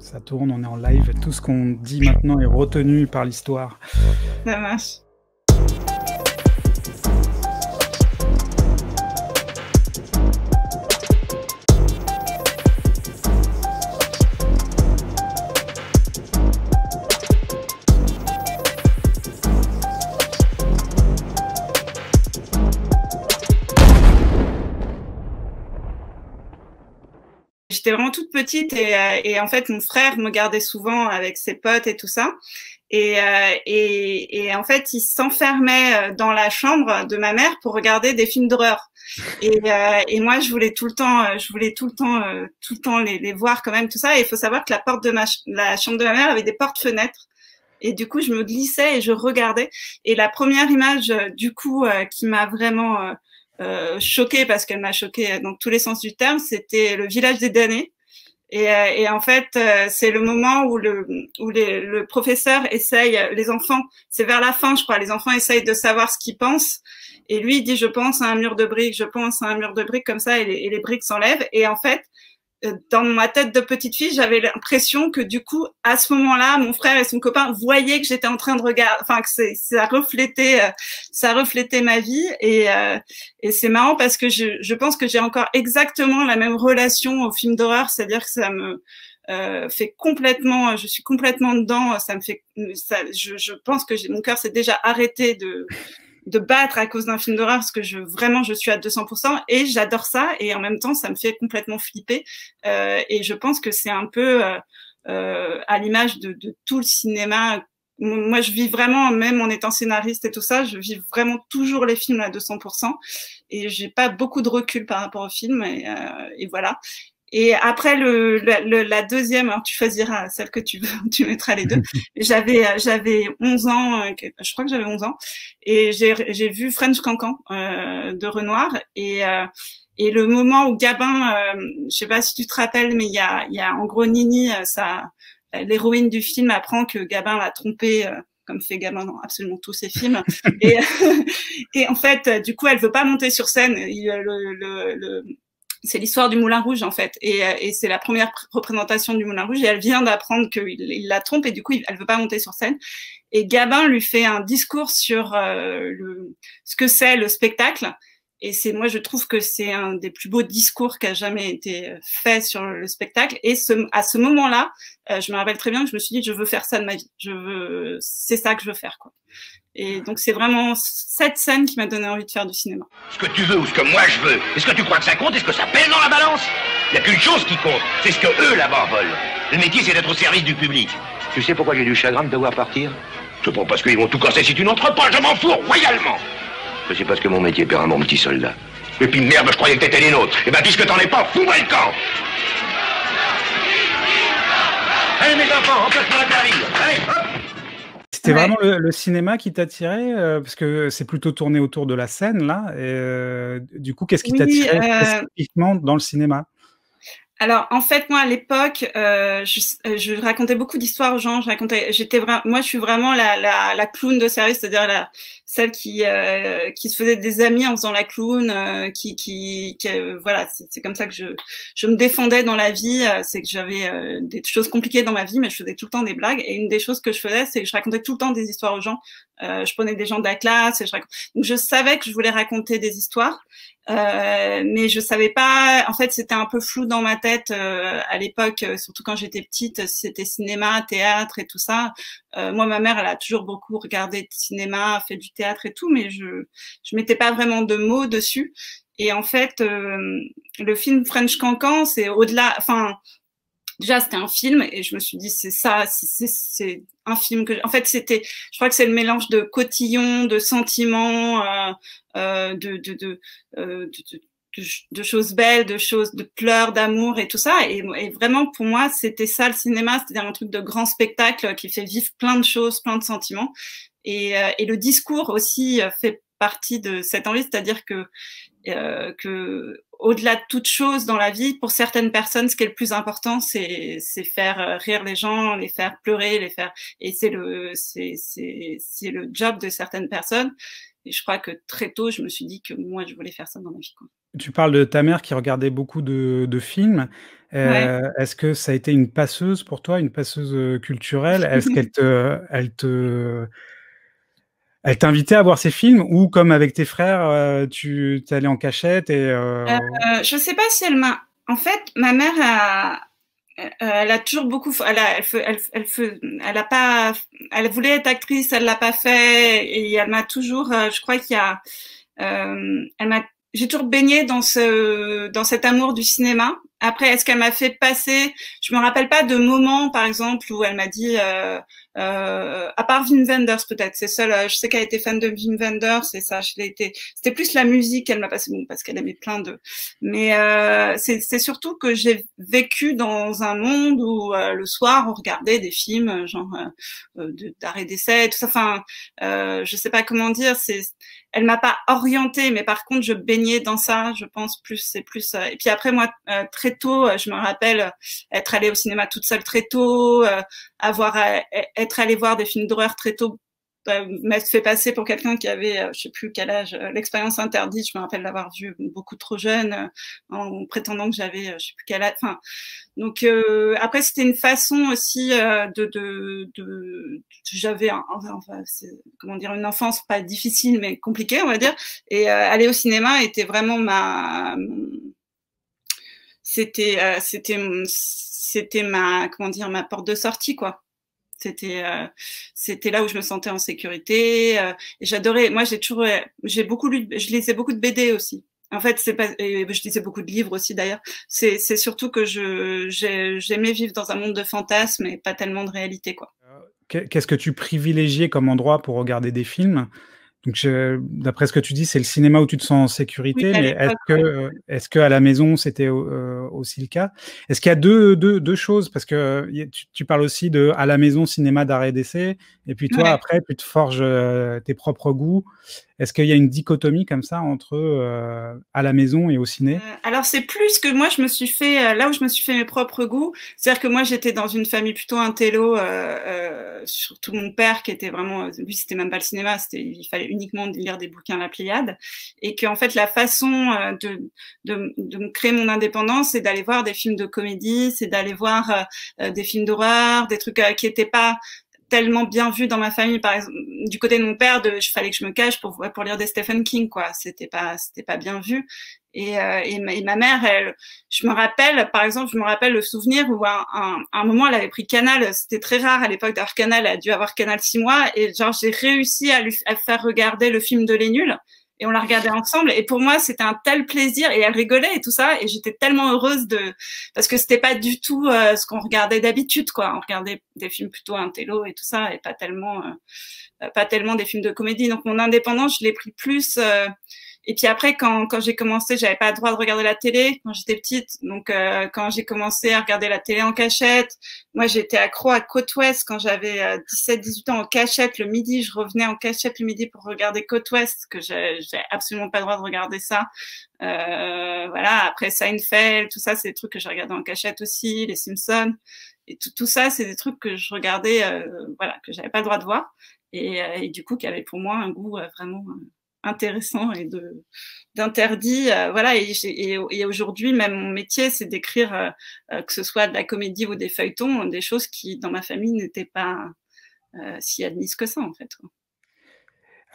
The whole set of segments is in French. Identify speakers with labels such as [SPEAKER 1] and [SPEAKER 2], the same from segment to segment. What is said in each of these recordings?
[SPEAKER 1] Ça tourne, on est en live. Tout ce qu'on dit maintenant est retenu par l'histoire.
[SPEAKER 2] Ça marche. J'étais vraiment toute petite et en fait, mon frère me gardait souvent avec ses potes et tout ça. Et en fait, il s'enfermait dans la chambre de ma mère pour regarder des films d'horreur. Et moi, je voulais tout le temps les voir quand même, tout ça. Et il faut savoir que la porte de la chambre de ma mère avait des portes-fenêtres. Et du coup, je me glissais et je regardais. Et la première image, du coup, qui m'a vraiment choquée, parce qu'elle m'a choquée dans tous les sens du terme, c'était Le Village des damnés. Et en fait, c'est le moment où le professeur essaye, les enfants, c'est vers la fin, je crois, les enfants essayent de savoir ce qu'ils pensent. Et lui, il dit, je pense à un mur de briques, je pense à un mur de briques, comme ça, et les briques s'enlèvent. Et en fait, dans ma tête de petite fille, j'avais l'impression que du coup, à ce moment-là, mon frère et son copain voyaient que j'étais en train de regarder, enfin que ça reflétait ma vie. Et c'est marrant parce que je pense que j'ai encore exactement la même relation au film d'horreur, c'est-à-dire que ça me fait complètement, je suis complètement dedans. Ça me fait, je pense que mon cœur s'est déjà arrêté de battre à cause d'un film d'horreur, parce que vraiment je suis à 200% et j'adore ça, et en même temps ça me fait complètement flipper, et je pense que c'est un peu à l'image de tout le cinéma. Moi je vis vraiment, même en étant scénariste et tout ça, je vis vraiment toujours les films à 200%, et j'ai pas beaucoup de recul par rapport au film, et voilà. Et après la deuxième, alors tu choisiras celle que tu veux, tu mettras les deux. J'avais 11 ans, je crois que j'avais 11 ans, et j'ai vu French Cancan de Renoir, et le moment où Gabin, je sais pas si tu te rappelles, mais il y a en gros Nini, l'héroïne du film apprend que Gabin l'a trompée. Comme fait Gabin dans absolument tous ses films, et et en fait, du coup, elle veut pas monter sur scène. C'est l'histoire du Moulin Rouge, en fait, et c'est la première représentation du Moulin Rouge, et elle vient d'apprendre qu'il la trompe, et du coup elle veut pas monter sur scène, et Gabin lui fait un discours sur ce que c'est le spectacle, et moi je trouve que c'est un des plus beaux discours qui a jamais été fait sur le spectacle. Et à ce moment-là, je me rappelle très bien que je me suis dit, je veux faire ça de ma vie, c'est ça que je veux faire, quoi. Et donc c'est vraiment cette scène qui m'a donné envie de faire du cinéma.
[SPEAKER 3] Ce que tu veux ou ce que moi je veux, est-ce que tu crois que ça compte? Est-ce que ça pèse dans la balance? Il n'y a qu'une chose qui compte, c'est ce que eux là-bas veulent. Le métier, c'est d'être au service du public. Tu sais pourquoi j'ai du chagrin de devoir partir? C'est pas parce qu'ils vont tout casser si tu n'entres pas, je m'en fous royalement. C'est parce que mon métier paiera mon petit soldat. Et puis merde, je croyais que t'étais les nôtres. Et ben puisque t'en es pas, fous-moi le camp. Allez mes enfants, en place pour la carrière. Allez, hop.
[SPEAKER 1] C'était vraiment le cinéma qui t'attirait, parce que c'est plutôt tourné autour de la scène, là. Et, du coup, qu'est-ce qui t'attirait spécifiquement dans le cinéma?
[SPEAKER 2] Alors, en fait, moi, à l'époque, je racontais beaucoup d'histoires aux gens. Moi, je suis vraiment la clown de service, c'est-à-dire celle qui se faisait des amis en faisant la clown, voilà, c'est comme ça que je me défendais dans la vie. C'est que j'avais des choses compliquées dans ma vie, mais je faisais tout le temps des blagues. Et une des choses que je faisais, c'est que je racontais tout le temps des histoires aux gens. Je prenais des gens de la classe, donc je savais que je voulais raconter des histoires. Mais je savais pas, en fait c'était un peu flou dans ma tête à l'époque, surtout quand j'étais petite, c'était cinéma, théâtre et tout ça. Moi ma mère elle a toujours beaucoup regardé de cinéma, fait du théâtre et tout, mais je mettais pas vraiment de mots dessus. Et en fait le film French Cancan, c'est au-delà, enfin déjà c'était un film, et je me suis dit c'est ça, c'est un film en fait je crois que c'est le mélange de cotillon, de sentiments, de choses belles, de pleurs, d'amour et tout ça. Et vraiment pour moi c'était ça le cinéma, c'est-à-dire un truc de grand spectacle qui fait vivre plein de choses, plein de sentiments. Et le discours aussi fait partie de cette envie, c'est-à-dire que au-delà de toute chose dans la vie, pour certaines personnes, ce qui est le plus important, c'est faire rire les gens, les faire pleurer, et c'est le job de certaines personnes. Et je crois que très tôt, je me suis dit que moi, je voulais faire ça dans ma vie, quoi.
[SPEAKER 1] Tu parles de ta mère qui regardait beaucoup de films. Est-ce que ça a été une passeuse pour toi, une passeuse, culturelle? Est-ce qu'elle elle t'invitait à voir ces films ou comme avec tes frères, tu allais en cachette et
[SPEAKER 2] Je sais pas si elle m'a en fait, ma mère elle a toujours beaucoup elle voulait être actrice, elle l'a pas fait et elle m'a toujours, je crois qu'il y a elle m'a j'ai toujours baigné dans cet amour du cinéma. Après, est-ce qu'elle m'a fait passer? Je me rappelle pas de moments, par exemple, où elle m'a dit, à part Wim Wenders peut-être, c'est seul. Je sais qu'elle était fan de Wim Wenders, c'est ça. C'était plus la musique qu'elle m'a passé, bon, parce qu'elle aimait plein de. Mais c'est surtout que j'ai vécu dans un monde où le soir on regardait des films genre d'arrêt d'essai, tout ça. Enfin, je sais pas comment dire. Elle m'a pas orientée, mais par contre, je baignais dans ça, je pense plus, c'est plus. Et puis après, moi, très tôt, je me rappelle être allée au cinéma toute seule très tôt, être allée voir des films d'horreur très tôt, m'a fait passer pour quelqu'un qui avait, je sais plus quel âge, l'expérience interdite. Je me rappelle l'avoir vu beaucoup trop jeune, en prétendant que j'avais, je sais plus quel âge. Enfin, donc après c'était une façon aussi j'avais comment dire une enfance pas difficile mais compliquée on va dire et aller au cinéma était vraiment c'était ma comment dire ma porte de sortie quoi. C'était là où je me sentais en sécurité et j'adorais. Moi j'ai beaucoup lu, je lisais beaucoup de BD aussi. En fait, c'est pas, et je lisais beaucoup de livres aussi d'ailleurs. C'est surtout que j'aimais vivre dans un monde de fantasmes et pas tellement de réalité, quoi.
[SPEAKER 1] Qu'est-ce que tu privilégiais comme endroit pour regarder des films? Donc d'après ce que tu dis, c'est le cinéma où tu te sens en
[SPEAKER 2] Oui,
[SPEAKER 1] sécurité,
[SPEAKER 2] à
[SPEAKER 1] mais
[SPEAKER 2] l'époque,
[SPEAKER 1] est-ce qu'à la maison, c'était aussi le cas? Est-ce qu'il y a deux choses? Parce que tu parles aussi de à la maison, cinéma d'arrêt d'essai, et puis toi,
[SPEAKER 2] ouais.
[SPEAKER 1] après, tu te forges tes propres goûts. Est-ce qu'il y a une dichotomie comme ça entre à la maison et au ciné?
[SPEAKER 2] Alors c'est plus que moi je me suis fait là où je me suis fait mes propres goûts, c'est-à-dire que moi j'étais dans une famille plutôt intello, surtout mon père qui était vraiment, lui c'était même pas le cinéma, il fallait uniquement lire des bouquins à la Pléiade, et qu'en fait la façon de me créer mon indépendance, c'est d'aller voir des films de comédie, c'est d'aller voir des films d'horreur, des trucs qui étaient pas tellement bien vu dans ma famille, par exemple, du côté de mon père, il fallait que je me cache pour lire des Stephen King, quoi. C'était pas bien vu. Et ma mère, je me rappelle, par exemple, le souvenir où à un moment, elle avait pris Canal. C'était très rare à l'époque d'avoir Canal. Elle a dû avoir Canal 6 mois. Et genre, j'ai réussi à faire regarder le film de Les Nuls. Et on l'a regardé ensemble. Et pour moi, c'était un tel plaisir. Et elle rigolait et tout ça. Et j'étais tellement heureuse parce que c'était pas du tout ce qu'on regardait d'habitude, quoi. On regardait des films plutôt intello et tout ça, et pas tellement des films de comédie. Donc mon indépendance, je l'ai pris plus. Et puis après, quand j'ai commencé, j'avais pas le droit de regarder la télé quand j'étais petite. Donc quand j'ai commencé à regarder la télé en cachette, moi j'étais accro à Côte Ouest quand j'avais 17-18 ans en cachette le midi. Je revenais en cachette le midi pour regarder Côte Ouest, que j'ai absolument pas le droit de regarder ça. Voilà. Après Seinfeld, tout ça, c'est des trucs que j'ai regardé en cachette aussi, les Simpsons. Et tout ça, c'est des trucs que je regardais, voilà, que j'avais pas le droit de voir. Et du coup, qui avait pour moi un goût vraiment intéressant et d'interdit, voilà. Et aujourd'hui, même mon métier, c'est d'écrire, que ce soit de la comédie ou des feuilletons, des choses qui, dans ma famille, n'étaient pas si admises que ça, en fait.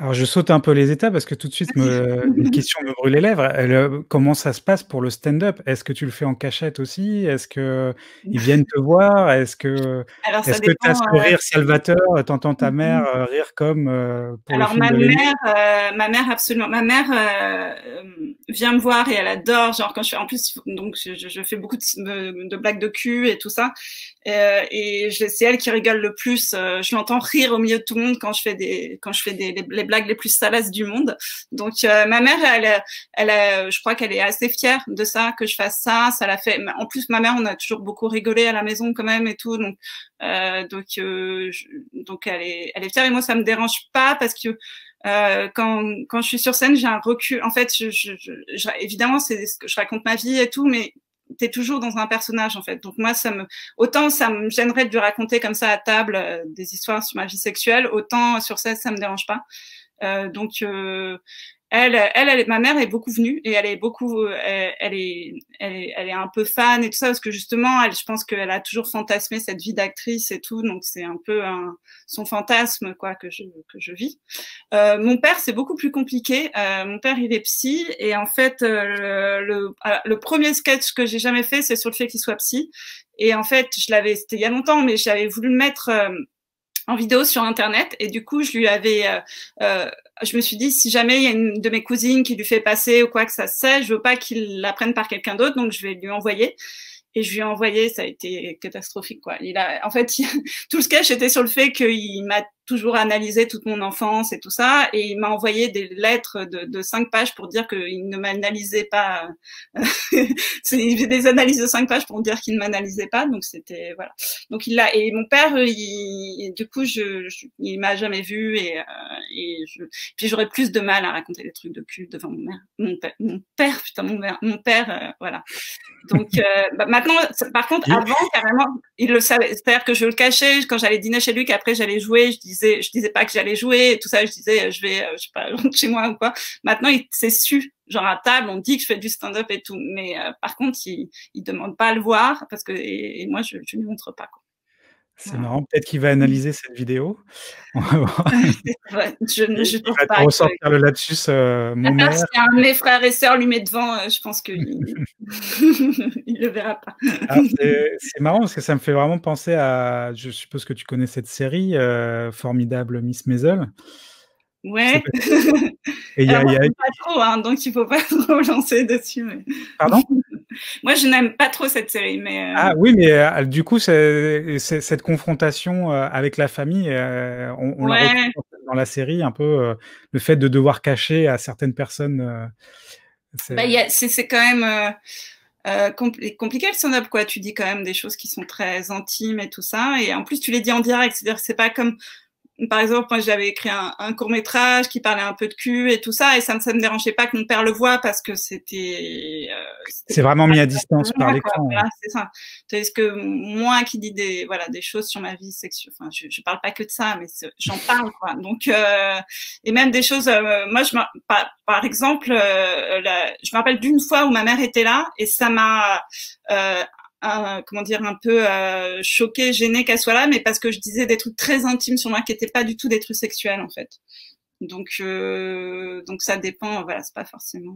[SPEAKER 1] Alors je saute un peu les étapes parce que tout de suite une question me brûle les lèvres. Comment ça se passe pour le stand-up? Est-ce que tu le fais en cachette aussi? Est-ce qu'ils viennent te voir?
[SPEAKER 2] Alors ça
[SPEAKER 1] Est-ce que tu as
[SPEAKER 2] dépend.
[SPEAKER 1] ce rire salvateur? Tu entends ta mère rire comme pour le
[SPEAKER 2] Alors
[SPEAKER 1] film de Les Nuls?
[SPEAKER 2] ma mère absolument. Ma mère vient me voir et elle adore. Genre quand je fais, en plus, donc je fais beaucoup de blagues de cul et tout ça. Et c'est elle qui rigole le plus. Je l'entends rire au milieu de tout le monde quand je fais les blagues les plus salaces du monde. Donc ma mère, je crois qu'elle est assez fière de ça, que je fasse ça. Ça l'a fait. En plus, ma mère, on a toujours beaucoup rigolé à la maison quand même et tout. Donc elle est fière, et moi ça me dérange pas parce que quand je suis sur scène, j'ai un recul. En fait, évidemment, c'est ce que je raconte ma vie et tout, mais t'es toujours dans un personnage, en fait. Donc moi, autant ça me gênerait de lui raconter comme ça à table des histoires sur ma vie sexuelle, autant sur scène, ça me dérange pas. ma mère est beaucoup venue et elle est beaucoup, elle est un peu fan et tout ça parce que justement, je pense qu'elle a toujours fantasmé cette vie d'actrice et tout, donc c'est un peu son fantasme quoi que je vis. Mon père, c'est beaucoup plus compliqué. Mon père, il est psy et en fait, le premier sketch que j'ai jamais fait, c'est sur le fait qu'il soit psy. Et en fait, c'était il y a longtemps, mais j'avais voulu le mettre en vidéo sur Internet. Et du coup, je me suis dit, si jamais il y a une de mes cousines qui lui fait passer ou quoi que ça se sait, je veux pas qu'il l'apprenne par quelqu'un d'autre, donc je vais lui envoyer. Et je lui ai envoyé, ça a été catastrophique, quoi. Tout le sketch était sur le fait qu'il m'a toujours analysé toute mon enfance et tout ça, et il m'a envoyé des lettres de 5 pages pour dire qu'il ne m'analysait pas. Des analyses de 5 pages pour dire qu'il ne m'analysait pas, donc c'était voilà. Donc et mon père, du coup, il m'a jamais vu puis j'aurais plus de mal à raconter des trucs de cul devant mon père, voilà. Donc maintenant, par contre, avant carrément, il le savait. C'est-à-dire que je le cachais quand j'allais dîner chez lui, qu'après j'allais jouer. Je disais pas que j'allais jouer et tout ça. Je disais, je sais pas, chez moi ou quoi. Maintenant, c'est su. Genre à table, on dit que je fais du stand-up et tout. Mais par contre, il demande pas à le voir parce que et moi, je lui montre pas, quoi.
[SPEAKER 1] C'est marrant, peut-être qu'il va analyser cette vidéo. On va voir.
[SPEAKER 2] Ouais, je
[SPEAKER 1] Il va te ressortir le lapsus, mon mère.
[SPEAKER 2] Si un de mes frères et sœurs lui met devant, je pense qu'il il le verra pas.
[SPEAKER 1] C'est marrant parce que ça me fait vraiment penser à, je suppose que tu connais cette série, formidable Miss Maisel.
[SPEAKER 2] Ouais.
[SPEAKER 1] Et
[SPEAKER 2] Alors moi, j'aime pas trop, hein, donc il faut pas trop lancer dessus. Mais...
[SPEAKER 1] Pardon?
[SPEAKER 2] Moi, je n'aime pas trop cette série, mais.
[SPEAKER 1] Ah oui, mais du coup, cette confrontation avec la famille, on la retrouve dans la série, un peu le fait de devoir cacher à certaines personnes.
[SPEAKER 2] C'est quand même compliqué le stand-up, quoi. Tu dis quand même des choses qui sont très intimes et tout ça, et en plus tu les dis en direct, c'est-à-dire que c'est pas comme. Par exemple, moi, j'avais écrit un court-métrage qui parlait un peu de cul et tout ça, et ça me dérangeait pas que mon père le voie parce que c'était
[SPEAKER 1] c'est vraiment mis à distance par l'écran.
[SPEAKER 2] Voilà, c'est ça. Tandis que moi qui dis des choses sur ma vie sexuelle, enfin, je parle pas que de ça, mais j'en parle, quoi. Donc, et même des choses, moi, par exemple, je me rappelle d'une fois où ma mère était là et ça m'a, comment dire, un peu choquée, gênée qu'elle soit là, mais parce que je disais des trucs très intimes sur moi qui n'étaient pas du tout des trucs sexuels, en fait. Donc ça dépend, voilà, c'est pas forcément.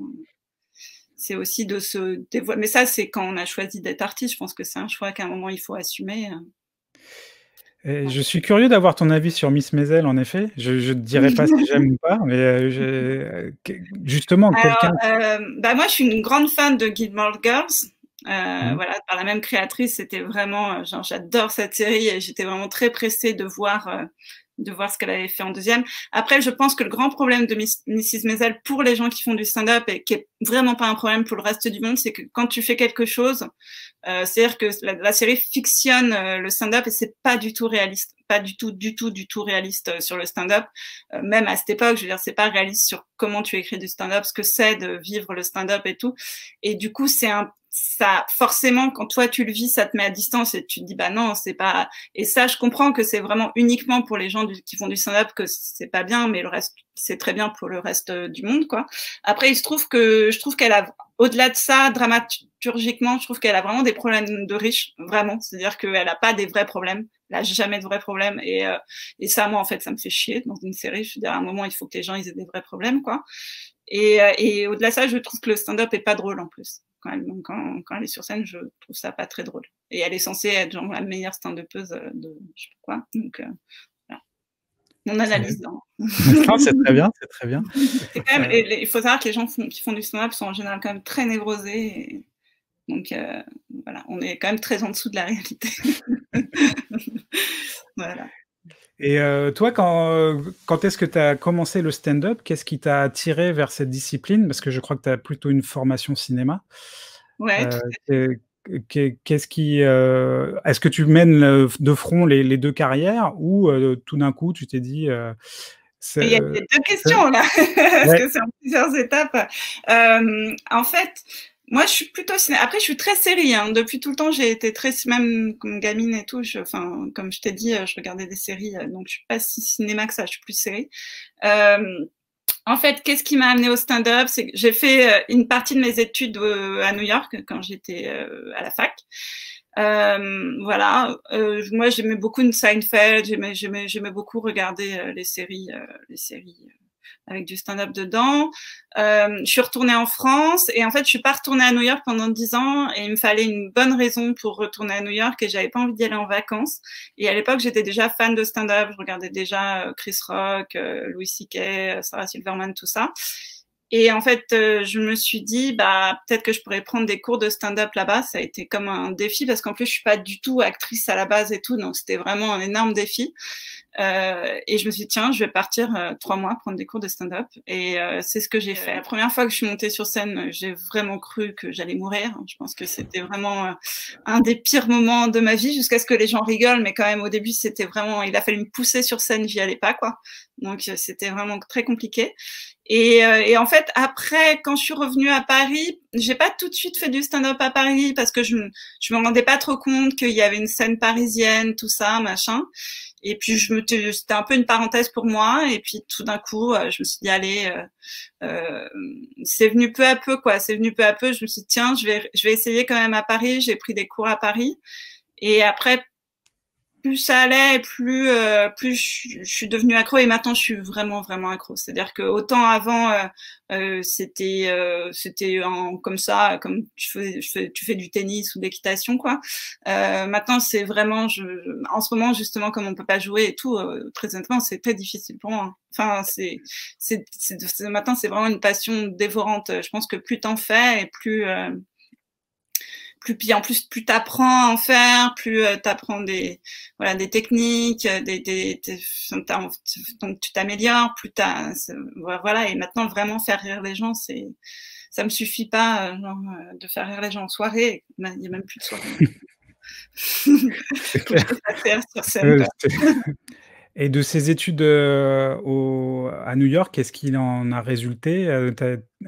[SPEAKER 2] C'est aussi de se dévoiler. Mais ça, c'est quand on a choisi d'être artiste. Je pense que c'est un choix qu'à un moment il faut assumer.
[SPEAKER 1] Et je suis curieux d'avoir ton avis sur Miss Maisel, en effet. Je ne dirais pas si j'aime ou pas, mais justement, quelqu'un.
[SPEAKER 2] Moi, je suis une grande fan de Gilmore Girls. Voilà, par la même créatrice, c'était vraiment, genre, j'adore cette série et j'étais vraiment très pressée de voir ce qu'elle avait fait en deuxième. Après, je pense que le grand problème de Mrs. Maisel pour les gens qui font du stand-up et qui est vraiment pas un problème pour le reste du monde, c'est que quand tu fais quelque chose, c'est-à-dire que la série fictionne le stand-up et c'est pas du tout réaliste, pas du tout réaliste sur le stand-up. Même à cette époque, je veux dire, c'est pas réaliste sur comment tu écris du stand-up, ce que c'est de vivre le stand-up et tout. Et du coup, ça, forcément, quand toi tu le vis, ça te met à distance et tu te dis, bah non, c'est pas. Et ça, je comprends que c'est vraiment uniquement pour les gens qui font du stand-up que c'est pas bien, mais le reste, c'est très bien pour le reste du monde, quoi. Après, je trouve qu'elle a, au-delà de ça, dramaturgiquement, je trouve qu'elle a vraiment des problèmes de riche, vraiment. C'est-à-dire qu'elle a pas des vrais problèmes. Elle a jamais de vrais problèmes. Et ça, moi, en fait, ça me fait chier dans une série. Je veux dire, à un moment, il faut que les gens, ils aient des vrais problèmes, quoi. Et au-delà de ça, je trouve que le stand-up est pas drôle, en plus. Quand elle est sur scène, je trouve ça pas très drôle. Et elle est censée être genre la meilleure stand-upeuse de je sais pas quoi. Donc voilà. Mon analyse.
[SPEAKER 1] Non, c'est très bien, c'est très bien.
[SPEAKER 2] Quand même, il faut savoir que les gens qui font du stand-up sont en général quand même très névrosés. Et donc voilà, on est quand même très en dessous de la réalité. Voilà.
[SPEAKER 1] Et toi, quand est-ce que tu as commencé le stand-up? Qu'est-ce qui t'a attiré vers cette discipline? Parce que je crois que tu as plutôt une formation cinéma.
[SPEAKER 2] Ouais.
[SPEAKER 1] Qu'est-ce qui, est-ce que tu mènes de front les deux carrières ou tout d'un coup tu t'es dit
[SPEAKER 2] il y a deux questions là, parce que c'est en plusieurs étapes. En fait, moi, je suis plutôt après, je suis très série. Hein. Depuis tout le temps, j'ai été très, même comme gamine et tout. Comme je t'ai dit, je regardais des séries, donc je suis pas si cinéma que ça. Je suis plus série. En fait, qu'est-ce qui m'a amené au stand-up? C'est que j'ai fait une partie de mes études à New York quand j'étais à la fac. Voilà. Moi, j'aimais beaucoup Seinfeld. J'aimais beaucoup regarder les séries avec du stand-up dedans. Je suis retournée en France et en fait, je suis pas retournée à New York pendant 10 ans et il me fallait une bonne raison pour retourner à New York et j'avais pas envie d'y aller en vacances. Et à l'époque, j'étais déjà fan de stand-up. Je regardais déjà Chris Rock, Louis C.K., Sarah Silverman, tout ça. Et en fait, je me suis dit, bah, peut-être que je pourrais prendre des cours de stand-up là-bas. Ça a été comme un défi parce qu'en plus, je suis pas du tout actrice à la base et tout. Donc, c'était vraiment un énorme défi. Et je me suis dit, tiens, je vais partir 3 mois prendre des cours de stand-up. Et c'est ce que j'ai fait. La première fois que je suis montée sur scène, j'ai vraiment cru que j'allais mourir. Je pense que c'était vraiment un des pires moments de ma vie jusqu'à ce que les gens rigolent. Mais quand même, au début, c'était vraiment, il a fallu me pousser sur scène, j'y allais pas, quoi. Donc, c'était vraiment très compliqué. Et en fait, après, quand je suis revenue à Paris, j'ai pas tout de suite fait du stand-up à Paris parce que je me rendais pas trop compte qu'il y avait une scène parisienne, tout ça, machin. Et puis c'était un peu une parenthèse pour moi. Et puis tout d'un coup, je me suis dit allez, c'est venu peu à peu quoi. C'est venu peu à peu. Je me suis dit tiens, je vais essayer quand même à Paris. J'ai pris des cours à Paris. Et après, plus ça allait, plus je suis devenue accro et maintenant je suis vraiment vraiment accro. C'est-à-dire que autant avant c'était comme ça, comme tu fais du tennis ou de l'équitation quoi. Maintenant c'est vraiment en ce moment justement comme on peut pas jouer et tout, très honnêtement c'est très difficile pour moi. Enfin maintenant c'est vraiment une passion dévorante. Je pense que plus t'en fais et plus puis en plus plus t'apprends à en faire, plus t'apprends des techniques, donc tu t'améliores, plus voilà. Et maintenant vraiment faire rire les gens, ça me suffit pas de faire rire les gens en soirée. Il y a même plus de soirée.
[SPEAKER 1] C'est clair.
[SPEAKER 2] Sur scène,
[SPEAKER 1] Et de ces études à New York, qu'est-ce qu'il en a résulté?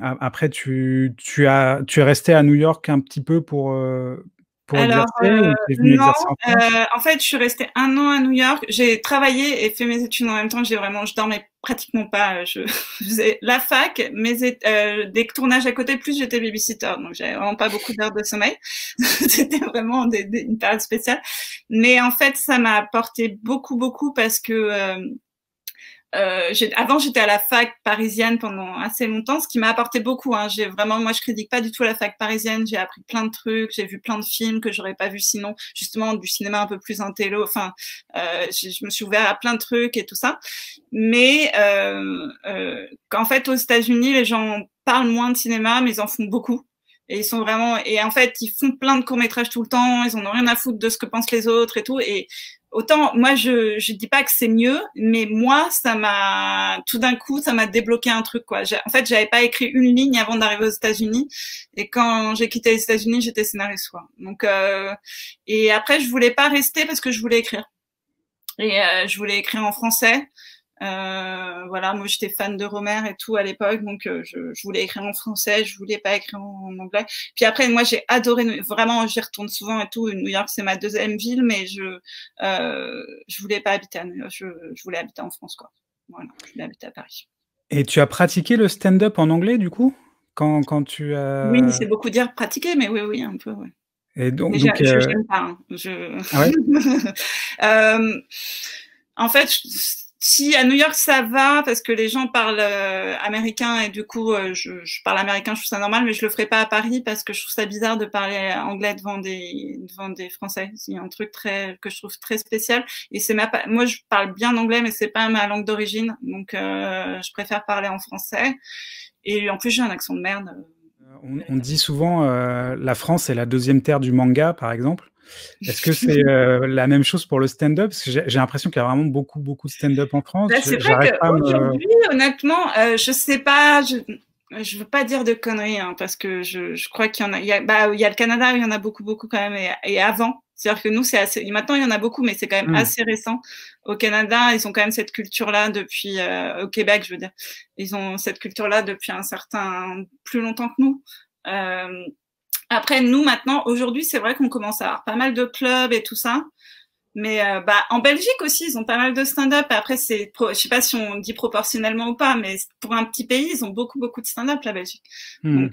[SPEAKER 1] Après, tu es resté à New York un petit peu pour
[SPEAKER 2] Alors,
[SPEAKER 1] exercer ou tu es venu
[SPEAKER 2] non,
[SPEAKER 1] exercer en France?
[SPEAKER 2] en fait, je suis restée 1 an à New York. J'ai travaillé et fait mes études en même temps. Je dormais pratiquement pas. Je faisais la fac, des tournages à côté, plus j'étais babysitter. Donc, j'avais vraiment pas beaucoup d'heures de sommeil. C'était vraiment une période spéciale. Mais en fait, ça m'a apporté beaucoup, beaucoup parce que avant, j'étais à la fac parisienne pendant assez longtemps, ce qui m'a apporté beaucoup. Hein. Moi, je critique pas du tout la fac parisienne. J'ai appris plein de trucs, j'ai vu plein de films que j'aurais pas vu sinon. Justement, du cinéma un peu plus intello. Enfin, je me suis ouvert à plein de trucs et tout ça. Mais qu'en fait, aux États-Unis, les gens parlent moins de cinéma, mais ils en font beaucoup. Et en fait, ils font plein de courts-métrages tout le temps. Ils en ont rien à foutre de ce que pensent les autres et tout. Et autant, moi, je dis pas que c'est mieux, mais moi, tout d'un coup, ça m'a débloqué un truc, quoi. En fait, j'avais pas écrit une ligne avant d'arriver aux États-Unis. Et quand j'ai quitté les États-Unis, j'étais scénariste, quoi. Donc, et après, je voulais pas rester parce que je voulais écrire. Et je voulais écrire en français. Voilà, moi j'étais fan de Romer et tout à l'époque, donc je voulais écrire en français, je voulais pas écrire en anglais. Puis après, moi j'ai adoré, vraiment, j'y retourne souvent et tout. New York c'est ma deuxième ville, mais je voulais pas habiter à New York, je voulais habiter en France, quoi. Voilà, je voulais habiter à Paris.
[SPEAKER 1] Et tu as pratiqué le stand-up en anglais du coup? Quand tu
[SPEAKER 2] Oui,
[SPEAKER 1] as
[SPEAKER 2] c'est beaucoup dire pratiquer, mais oui, un peu, ouais.
[SPEAKER 1] et
[SPEAKER 2] Mais
[SPEAKER 1] donc
[SPEAKER 2] j'aime pas, hein.
[SPEAKER 1] Ah ouais?
[SPEAKER 2] En fait, si à New York ça va parce que les gens parlent américain et du coup je parle américain, je trouve ça normal, mais je le ferai pas à Paris parce que je trouve ça bizarre de parler anglais devant des Français. C'est un truc que je trouve très spécial et moi je parle bien anglais mais c'est pas ma langue d'origine, donc je préfère parler en français et en plus j'ai un accent de merde.
[SPEAKER 1] On dit souvent la France est la deuxième terre du manga, par exemple. Est-ce que c'est la même chose pour le stand-up? Parce que j'ai l'impression qu'il y a vraiment beaucoup, beaucoup de stand-up en France.
[SPEAKER 2] Bah, c'est vrai qu'aujourd'hui, honnêtement, je sais pas, je veux pas dire de conneries, hein, parce que je crois qu'il y en a, il y a le Canada, il y en a beaucoup, beaucoup quand même, et avant. C'est-à-dire que nous, c'est assez, maintenant, il y en a beaucoup, mais c'est quand même assez récent. Au Canada, ils ont quand même cette culture-là depuis, au Québec, je veux dire. Ils ont cette culture-là depuis plus longtemps que nous. Après, nous, maintenant, aujourd'hui, c'est vrai qu'on commence à avoir pas mal de clubs et tout ça. Mais en Belgique aussi, ils ont pas mal de stand-up. Après, je sais pas si on dit proportionnellement ou pas, mais pour un petit pays, ils ont beaucoup de stand-up, la Belgique. Donc,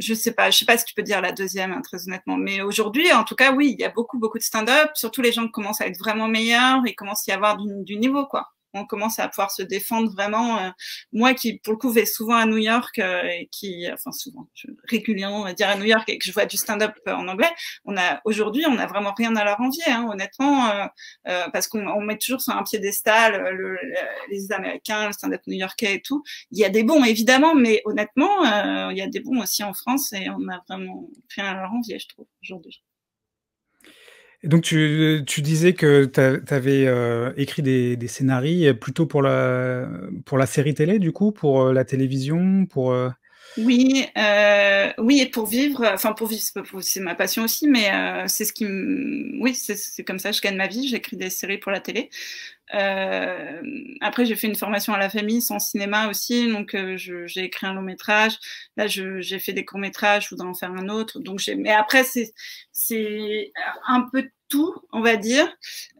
[SPEAKER 2] je sais pas si tu peux dire la deuxième, hein, très honnêtement. Mais aujourd'hui, en tout cas, oui, il y a beaucoup de stand-up. Surtout les gens qui commencent à être vraiment meilleurs, il commence à y avoir du niveau, quoi. On commence à pouvoir se défendre vraiment. Moi qui, pour le coup, vais souvent à New York et régulièrement, on va dire à New York et que je vois du stand-up en anglais, aujourd'hui, on a vraiment rien à leur envier, hein, honnêtement, parce qu'on met toujours sur un piédestal les Américains, le stand-up new-yorkais et tout. Il y a des bons, évidemment, mais honnêtement, il y a des bons aussi en France et on a vraiment rien à leur envier, je trouve, aujourd'hui.
[SPEAKER 1] Et donc tu disais que tu avais écrit des scénarios plutôt pour la série télé, du coup, pour la télévision, pour
[SPEAKER 2] Oui, oui, et pour vivre, c'est ma passion aussi, mais c'est ce qui oui, c'est comme ça que je gagne ma vie. J'écris des séries pour la télé. Après, j'ai fait une formation à la famille sans cinéma aussi, donc j'ai écrit un long métrage. Là, j'ai fait des courts métrages, je voudrais en faire un autre. Donc mais après, c'est un peu de tout, on va dire.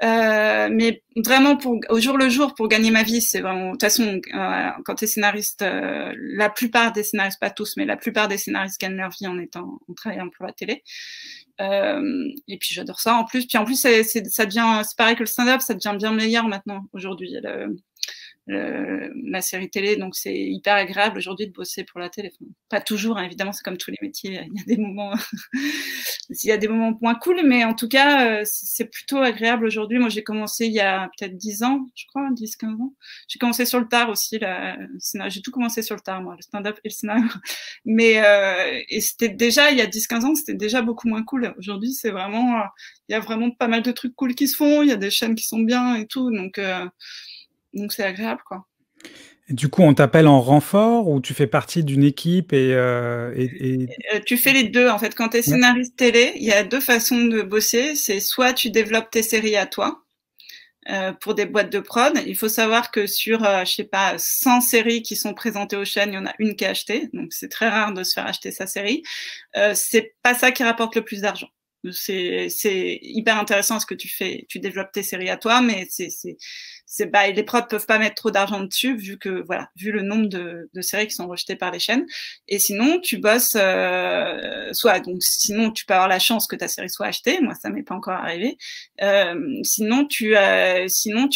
[SPEAKER 2] Mais vraiment au jour le jour pour gagner ma vie, c'est vraiment. De toute façon, quand t'es scénariste, la plupart des scénaristes, pas tous, mais la plupart des scénaristes gagnent leur vie en travaillant pour la télé. Et puis j'adore ça en plus. Puis en plus, c'est pareil que le stand-up, ça devient bien meilleur maintenant aujourd'hui. La série télé, donc c'est hyper agréable aujourd'hui de bosser pour la télé. Enfin, pas toujours, hein, évidemment, c'est comme tous les métiers, il y a des moments, il y a des moments moins cool, mais en tout cas, c'est plutôt agréable aujourd'hui. Moi, j'ai commencé il y a peut-être 10 ans, je crois, 10-15 ans. J'ai commencé sur le tard aussi, j'ai tout commencé sur le tard, moi, le stand-up et le scénario. Mais, et c'était déjà, il y a 10-15 ans, c'était déjà beaucoup moins cool. Aujourd'hui, c'est vraiment, il y a vraiment pas mal de trucs cool qui se font, il y a des chaînes qui sont bien et tout, donc c'est agréable, quoi.
[SPEAKER 1] Et du coup, on t'appelle en renfort ou tu fais partie d'une équipe
[SPEAKER 2] tu fais les deux, en fait. Quand tu es scénariste télé, il y a deux façons de bosser. C'est soit tu développes tes séries à toi pour des boîtes de prod. Il faut savoir que sur, je sais pas, 100 séries qui sont présentées aux chaînes, il y en a une qui est achetée. Donc, c'est très rare de se faire acheter sa série. C'est pas ça qui rapporte le plus d'argent. C'est hyper intéressant ce que tu fais. Tu développes tes séries à toi, mais les prods peuvent pas mettre trop d'argent dessus vu le nombre de séries qui sont rejetées par les chaînes. Et sinon, tu bosses sinon tu peux avoir la chance que ta série soit achetée. Moi, ça m'est pas encore arrivé. Sinon tu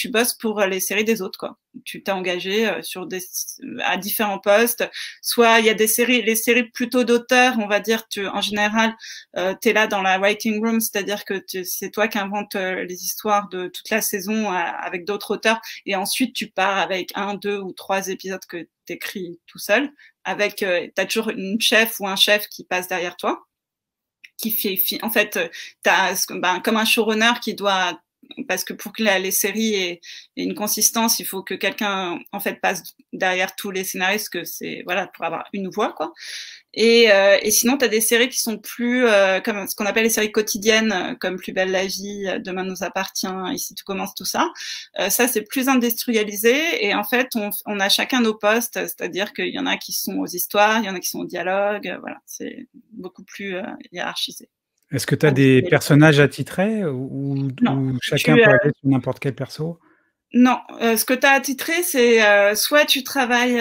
[SPEAKER 2] bosses pour les séries des autres, quoi. Tu t'es engagé à différents postes. Soit il y a les séries plutôt d'auteurs, on va dire. En général, t'es là dans la writing room, c'est-à-dire que c'est toi qui inventes les histoires de toute la saison avec d'autres auteurs, et ensuite tu pars avec 1, 2 ou 3 épisodes que t'écris tout seul. T'as toujours une chef ou un chef qui passe derrière toi, qui fait, en fait, comme un showrunner qui doit. Parce que pour que les séries aient une consistance, il faut que quelqu'un en fait passe derrière tous les scénaristes, que c'est pour avoir une voix, quoi. Et sinon, tu as des séries qui sont plus comme ce qu'on appelle les séries quotidiennes, comme Plus belle la vie, Demain nous appartient, Ici tout commence, tout ça. Ça, c'est plus industrialisé, et en fait, on a chacun nos postes, c'est-à-dire qu'il y en a qui sont aux histoires, il y en a qui sont au dialogue, c'est beaucoup plus hiérarchisé.
[SPEAKER 1] Est-ce que tu as des personnages attitrés ou chacun peut aller sur n'importe quel perso?
[SPEAKER 2] Non, ce que tu as attitré, c'est soit tu travailles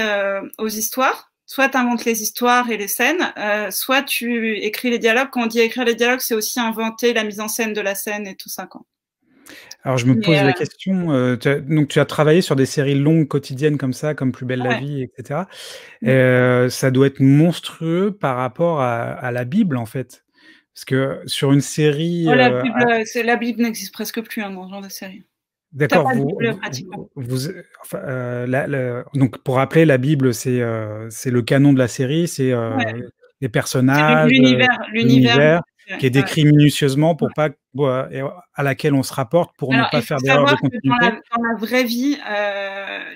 [SPEAKER 2] aux histoires, soit tu inventes les histoires et les scènes, soit tu écris les dialogues. Quand on dit écrire les dialogues, c'est aussi inventer la mise en scène de la scène et tout ça, quoi.
[SPEAKER 1] Alors je me pose la question, tu as travaillé sur des séries longues quotidiennes comme ça, comme Plus belle la vie, etc. Ça doit être monstrueux par rapport à la Bible, en fait. Parce que sur une série...
[SPEAKER 2] la Bible n'existe presque plus dans ce genre de série.
[SPEAKER 1] D'accord, donc pour rappeler, la Bible, c'est le canon de la série, c'est les personnages, l'univers qui est décrit minutieusement pour pas à laquelle on se rapporte pour ne pas faire d'erreur de continuité.
[SPEAKER 2] Dans la vraie vie,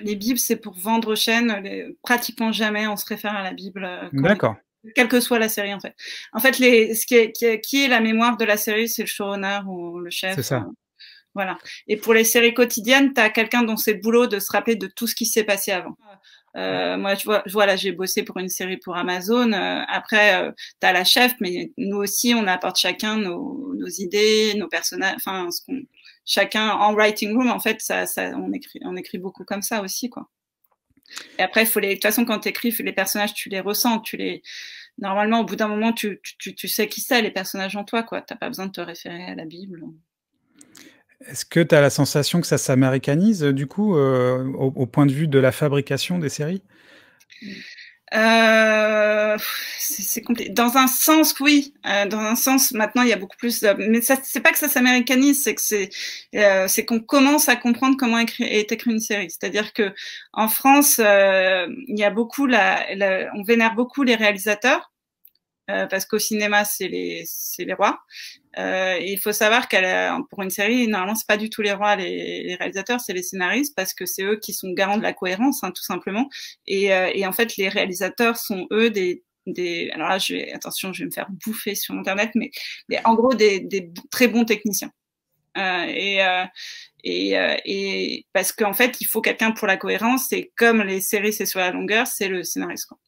[SPEAKER 2] les Bibles, c'est pour vendre aux chaînes. Pratiquement jamais on se réfère à la Bible.
[SPEAKER 1] D'accord.
[SPEAKER 2] Quelle que soit la série, en fait. En fait, qui est la mémoire de la série, c'est le showrunner ou le chef.
[SPEAKER 1] C'est ça.
[SPEAKER 2] Voilà. Et pour les séries quotidiennes, tu as quelqu'un dont c'est le boulot de se rappeler de tout ce qui s'est passé avant. Moi, là, j'ai bossé pour une série pour Amazon. Après, t'as la chef, mais nous aussi, on apporte chacun nos idées, nos personnages, enfin, chacun en writing room, en fait, on écrit beaucoup comme ça aussi, quoi. Et après, de toute façon, quand t'écris les personnages, tu les ressens, normalement, au bout d'un moment, tu sais qui c'est, les personnages en toi, quoi. T'as pas besoin de te référer à la Bible.
[SPEAKER 1] Est-ce que tu as la sensation que ça s'américanise, du coup, au point de vue de la fabrication des séries?
[SPEAKER 2] C'est compliqué. Dans un sens, oui. Dans un sens, maintenant, il y a beaucoup plus. Mais ça, c'est pas que ça s'américanise, c'est que c'est qu'on commence à comprendre comment est écrite une série. C'est-à-dire que en France, il y a beaucoup on vénère beaucoup les réalisateurs. Parce qu'au cinéma, c'est les rois. Et il faut savoir pour une série, normalement, c'est pas du tout les rois, les réalisateurs, c'est les scénaristes, parce que c'est eux qui sont garants de la cohérence, hein, tout simplement. Et en fait, les réalisateurs sont eux alors là, attention, je vais me faire bouffer sur Internet, mais en gros, des très bons techniciens. Et parce qu'en fait, il faut quelqu'un pour la cohérence. Et comme les séries, c'est sur la longueur, c'est le scénariste, quoi.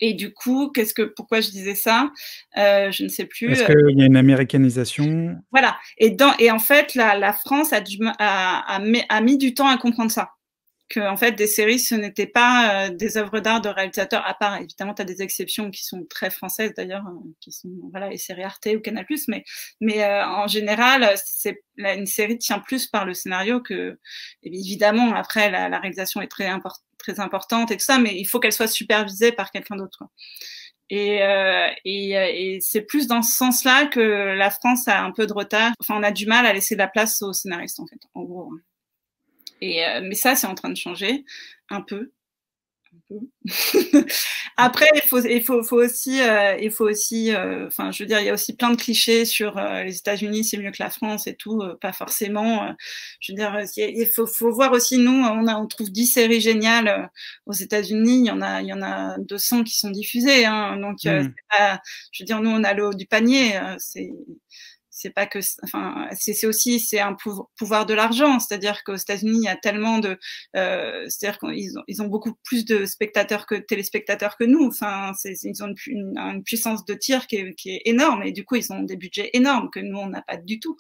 [SPEAKER 2] Et du coup, pourquoi je disais ça? Je ne sais plus.
[SPEAKER 1] Est-ce qu'il y a une américanisation?
[SPEAKER 2] Voilà. Et en fait, la France a mis du temps à comprendre ça. Que, en fait, des séries, ce n'était pas des œuvres d'art de réalisateurs, à part, évidemment, tu as des exceptions qui sont très françaises, d'ailleurs, qui sont, voilà, les séries Arte ou Canal+, mais en général, une série tient plus par le scénario que, évidemment, après, la réalisation est très importante et tout ça, mais il faut qu'elle soit supervisée par quelqu'un d'autre, quoi. Et c'est plus dans ce sens-là que la France a un peu de retard. Enfin, on a du mal à laisser de la place aux scénaristes, en fait, en gros. Mais ça, c'est en train de changer un peu. Après, il faut aussi, enfin, je veux dire, il y a aussi plein de clichés sur les États-Unis, c'est mieux que la France et tout, pas forcément. Je veux dire, il faut voir aussi, nous, on trouve 10 séries géniales aux États-Unis, il y en a 200 qui sont diffusées, hein, donc je veux dire, nous, on a le haut du panier, c'est pas que, enfin, c'est aussi, c'est un pouvoir de l'argent. C'est-à-dire qu'aux États-Unis, il y a tellement c'est-à-dire qu'ils ont beaucoup plus de téléspectateurs que nous. Enfin, ils ont une puissance de tir qui est énorme, et du coup, ils ont des budgets énormes que nous, on n'a pas du tout.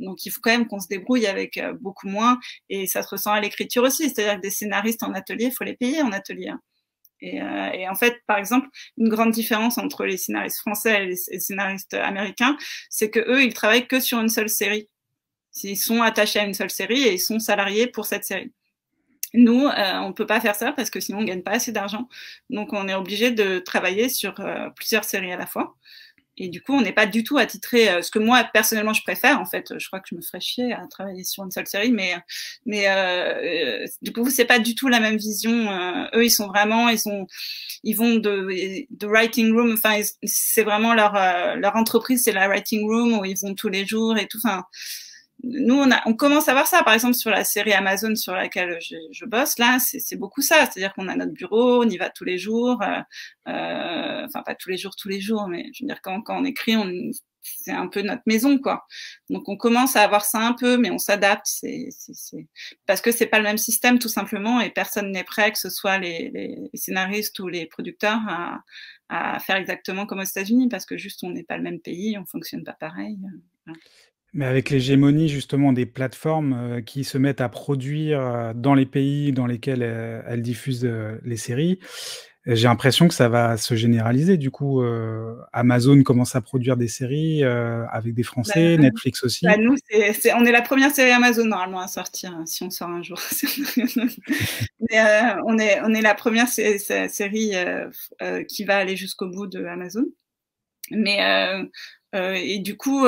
[SPEAKER 2] Donc, il faut quand même qu'on se débrouille avec beaucoup moins, et ça se ressent à l'écriture aussi. C'est-à-dire que des scénaristes en atelier, il faut les payer en atelier, hein. Et en fait, par exemple, une grande différence entre les scénaristes français et les scénaristes américains, c'est que eux, ils travaillent que sur une seule série. Ils sont attachés à une seule série et ils sont salariés pour cette série. Nous, on peut pas faire ça parce que sinon on gagne pas assez d'argent. Donc, on est obligé de travailler sur plusieurs séries à la fois. Et du coup, on n'est pas du tout attitré. Ce que moi, personnellement, je préfère, en fait, je crois que je me ferais chier à travailler sur une seule série, mais du coup, c'est pas du tout la même vision. Eux, ils vont de writing room. Enfin, c'est vraiment leur entreprise, c'est la writing room où ils vont tous les jours et tout. Enfin, nous, on commence à voir ça, par exemple, sur la série Amazon sur laquelle je bosse, là, c'est beaucoup ça. C'est-à-dire qu'on a notre bureau, on y va tous les jours. Enfin, pas tous les jours, mais je veux dire, quand on écrit, c'est un peu notre maison, quoi. Donc, on commence à avoir ça un peu, mais on s'adapte. Parce que c'est pas le même système, tout simplement, et personne n'est prêt, que ce soit les scénaristes ou les producteurs, à faire exactement comme aux États-Unis, parce que juste, on n'est pas le même pays, on fonctionne pas pareil. Voilà.
[SPEAKER 1] Mais avec l'hégémonie justement des plateformes, qui se mettent à produire, dans les pays dans lesquels, elles diffusent, les séries, j'ai l'impression que ça va se généraliser du coup, Amazon commence à produire des séries, avec des Français, Netflix aussi.
[SPEAKER 2] Nous, on est la première série Amazon normalement à sortir, si on sort un jour. Mais on est la première série qui va aller jusqu'au bout de Amazon. Mais et du coup,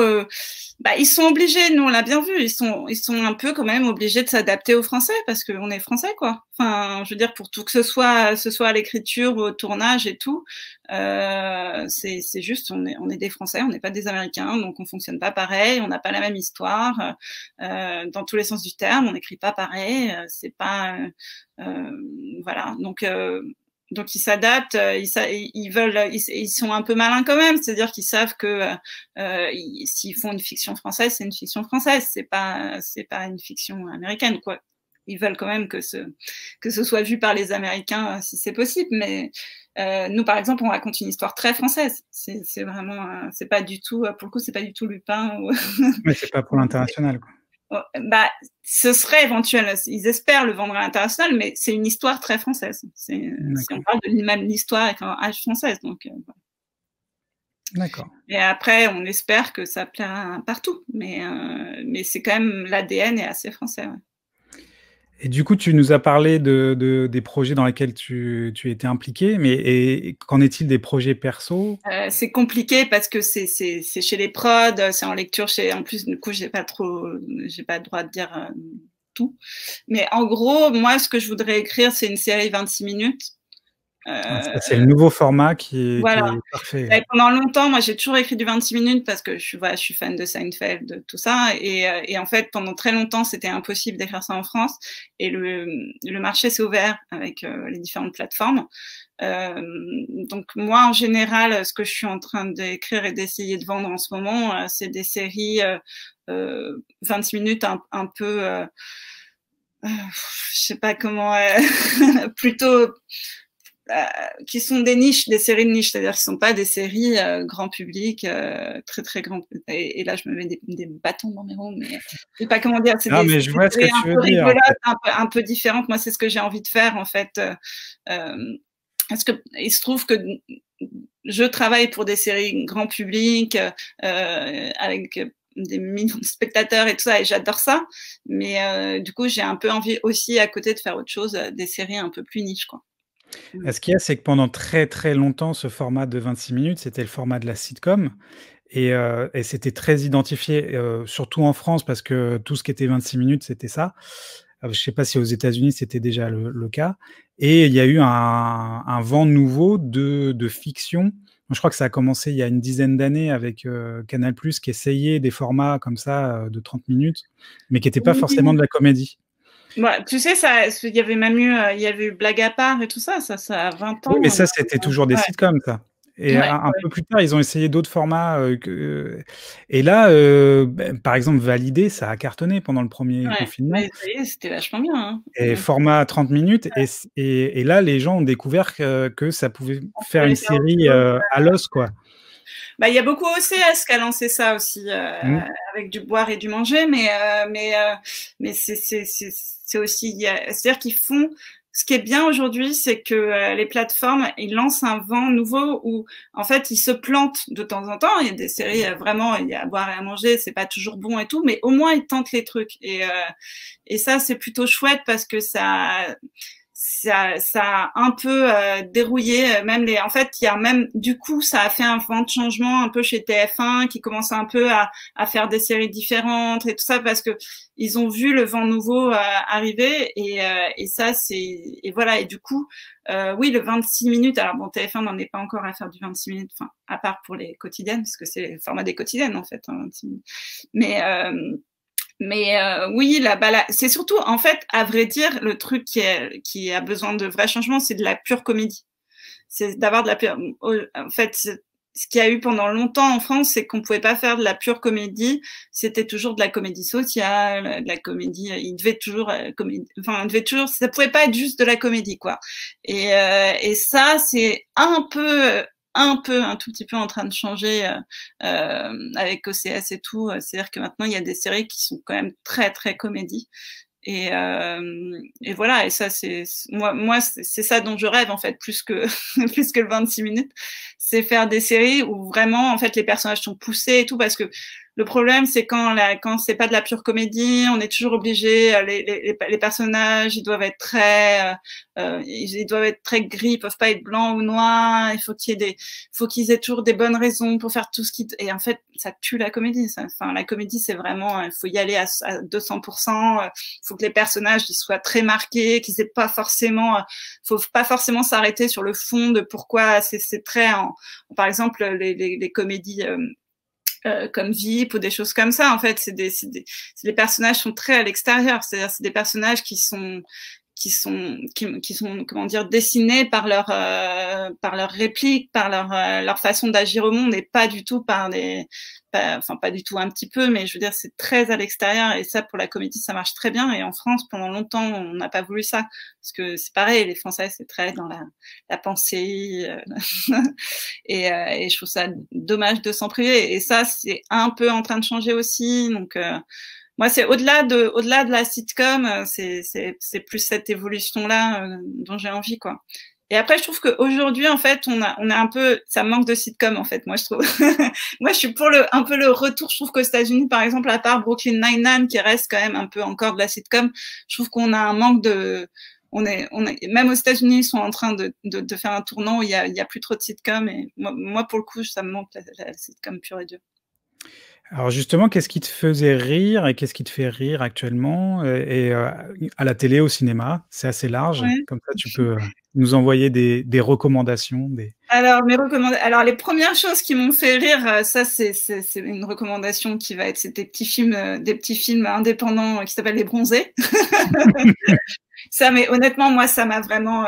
[SPEAKER 2] ils sont obligés, nous on l'a bien vu, ils sont un peu quand même obligés de s'adapter aux Français parce qu'on est Français, quoi. Enfin, je veux dire, pour tout que ce soit à l'écriture, au tournage et tout, c'est juste, on est des Français, on n'est pas des Américains, donc on fonctionne pas pareil, on n'a pas la même histoire, dans tous les sens du terme, on n'écrit pas pareil, c'est pas, voilà, donc ils s'adaptent, ils sont un peu malins quand même, c'est-à-dire qu'ils savent que s'ils font une fiction française, c'est une fiction française, c'est pas une fiction américaine, quoi. ils veulent quand même que ce soit vu par les Américains si c'est possible. Mais nous, par exemple, on raconte une histoire très française. C'est vraiment, c'est pas du tout, pour le coup, c'est pas du tout Lupin.
[SPEAKER 1] Mais c'est pas pour l'international, quoi.
[SPEAKER 2] Bah, ce serait éventuel. Ils espèrent le vendre à l'international, mais c'est une histoire très française. Si on parle de même l'histoire avec un H française, donc. Voilà.
[SPEAKER 1] D'accord.
[SPEAKER 2] Et après, on espère que ça plaira partout, mais c'est quand même l'ADN est assez français. Ouais.
[SPEAKER 1] Et du coup, tu nous as parlé des projets dans lesquels tu étais impliqué, mais qu'en est-il des projets perso?
[SPEAKER 2] C'est compliqué parce que c'est chez les prods, c'est en lecture en plus, du coup, j'ai pas le droit de dire tout. Mais en gros, moi, ce que je voudrais écrire, c'est une série 26 minutes.
[SPEAKER 1] C'est le nouveau format qui est parfait.
[SPEAKER 2] Et pendant longtemps, moi, j'ai toujours écrit du 26 minutes parce que je suis fan de Seinfeld, de tout ça. Et en fait, pendant très longtemps, c'était impossible d'écrire ça en France. Et le marché s'est ouvert avec les différentes plateformes. Donc moi, en général, ce que je suis en train d'écrire et d'essayer de vendre en ce moment, c'est des séries 26 minutes un peu... je sais pas comment... plutôt... qui sont des niches, des séries de niches, c'est-à-dire qui sont pas des séries grand public, très très grand. Et là, je me mets des bâtons dans mes roues, mais je sais pas comment dire. C'est
[SPEAKER 1] mais je vois ce que tu veux dire.
[SPEAKER 2] Un peu différentes. Moi, c'est ce que j'ai envie de faire en fait. Parce que il se trouve que je travaille pour des séries grand public avec des millions de spectateurs et tout ça, et j'adore ça. Mais du coup, j'ai un peu envie aussi à côté de faire autre chose, des séries un peu plus niches, quoi.
[SPEAKER 1] Ce qu'il y a, c'est que pendant très, très longtemps, ce format de 26 minutes, c'était le format de la sitcom et c'était très identifié, surtout en France parce que tout ce qui était 26 minutes, c'était ça. Je sais pas si aux États-Unis, c'était déjà le cas et il y a eu un vent nouveau de fiction. Je crois que ça a commencé il y a une dizaine d'années avec Canal+ qui essayait des formats comme ça, de 30 minutes, mais qui n'étaient pas forcément de la comédie.
[SPEAKER 2] Ouais, tu sais, il y avait même eu, il y avait eu Blague à part et tout ça, ça a 20 ans.
[SPEAKER 1] Oui, mais ça, c'était toujours des sitcoms, ça. Et
[SPEAKER 2] Ouais,
[SPEAKER 1] un peu plus tard, ils ont essayé d'autres formats. Et là, par exemple, Validé, ça a cartonné pendant le premier confinement.
[SPEAKER 2] Ouais, c'était vachement bien. Hein.
[SPEAKER 1] Et format 30 minutes. Et là, les gens ont découvert que ça pouvait faire une série à l'os, quoi.
[SPEAKER 2] Bah, il y a beaucoup OCS qui a lancé ça aussi, avec du boire et du manger, mais c'est aussi, c'est-à-dire qu'ils font. Ce qui est bien aujourd'hui, c'est que les plateformes, ils lancent un vent nouveau où, en fait, ils se plantent de temps en temps. Il y a des séries, vraiment, il y a à boire et à manger, c'est pas toujours bon et tout, mais au moins, ils tentent les trucs. Et ça, c'est plutôt chouette parce que ça a un peu dérouillé même en fait il y a même du coup ça a fait un vent de changement un peu chez TF1 qui commence un peu à faire des séries différentes et tout ça parce que ils ont vu le vent nouveau arriver et ça et voilà et du coup oui le 26 minutes alors bon TF1 n'en est pas encore à faire du 26 minutes enfin à part pour les quotidiennes parce que c'est le format des quotidiennes en fait 26 minutes mais oui, c'est surtout, en fait, à vrai dire, le truc qui a besoin de vrais changements, c'est de la pure comédie. C'est d'avoir de la pure... En fait, ce qu'il y a eu pendant longtemps en France, c'est qu'on pouvait pas faire de la pure comédie. C'était toujours de la comédie sociale, de la comédie... Il devait toujours... ça pouvait pas être juste de la comédie, quoi. Et ça, c'est un tout petit peu en train de changer avec OCS et tout. C'est-à-dire que maintenant, il y a des séries qui sont quand même très, très comédies. Et voilà, et ça, moi c'est ça dont je rêve, en fait, plus que le 26 minutes. C'est faire des séries où vraiment, en fait, les personnages sont poussés et tout, parce que le problème, c'est quand c'est pas de la pure comédie, on est toujours obligé, les personnages, ils doivent être très gris, ils peuvent pas être blancs ou noirs, il faut qu'ils aient toujours des bonnes raisons pour faire tout ce et en fait, ça tue la comédie, ça. Enfin, la comédie, c'est vraiment, il faut y aller à 200%, faut que les personnages, ils soient très marqués, qu'ils aient pas forcément, faut pas forcément s'arrêter sur le fond de pourquoi c'est très par exemple, les comédies, comme VIP ou des choses comme ça, en fait, les personnages sont très à l'extérieur, c'est-à-dire c'est des personnages qui comment dire, dessinés par leur réplique, par leur façon d'agir au monde, et pas du tout par pas du tout un petit peu, mais je veux dire, c'est très à l'extérieur, et ça, pour la comédie, ça marche très bien. Et en France, pendant longtemps, on n'a pas voulu ça, parce que c'est pareil, les Français, c'est très dans la pensée, et je trouve ça dommage de s'en priver. Et ça, c'est un peu en train de changer aussi. Donc, moi, c'est au-delà de la sitcom, c'est plus cette évolution-là dont j'ai envie, quoi. Et après, je trouve qu'aujourd'hui, en fait, on a un peu, ça manque de sitcom, en fait, moi, je trouve. Moi, je suis pour un peu le retour. Je trouve qu'aux États-Unis, par exemple, à part Brooklyn Nine-Nine, qui reste quand même un peu encore de la sitcom, je trouve qu'on a un manque même aux États-Unis, ils sont en train de faire un tournant où il y a plus trop de sitcom. Et moi, pour le coup, ça me manque la sitcom pure et dure.
[SPEAKER 1] Alors justement, qu'est-ce qui te faisait rire et qu'est-ce qui te fait rire actuellement? À la télé, au cinéma, c'est assez large.
[SPEAKER 2] Ouais.
[SPEAKER 1] Comme ça, tu peux nous envoyer des recommandations.
[SPEAKER 2] Alors, les premières choses qui m'ont fait rire, ça, c'est une recommandation qui va être, c'est des petits films indépendants qui s'appellent Les Bronzés. Ça, mais honnêtement, moi, ça m'a vraiment,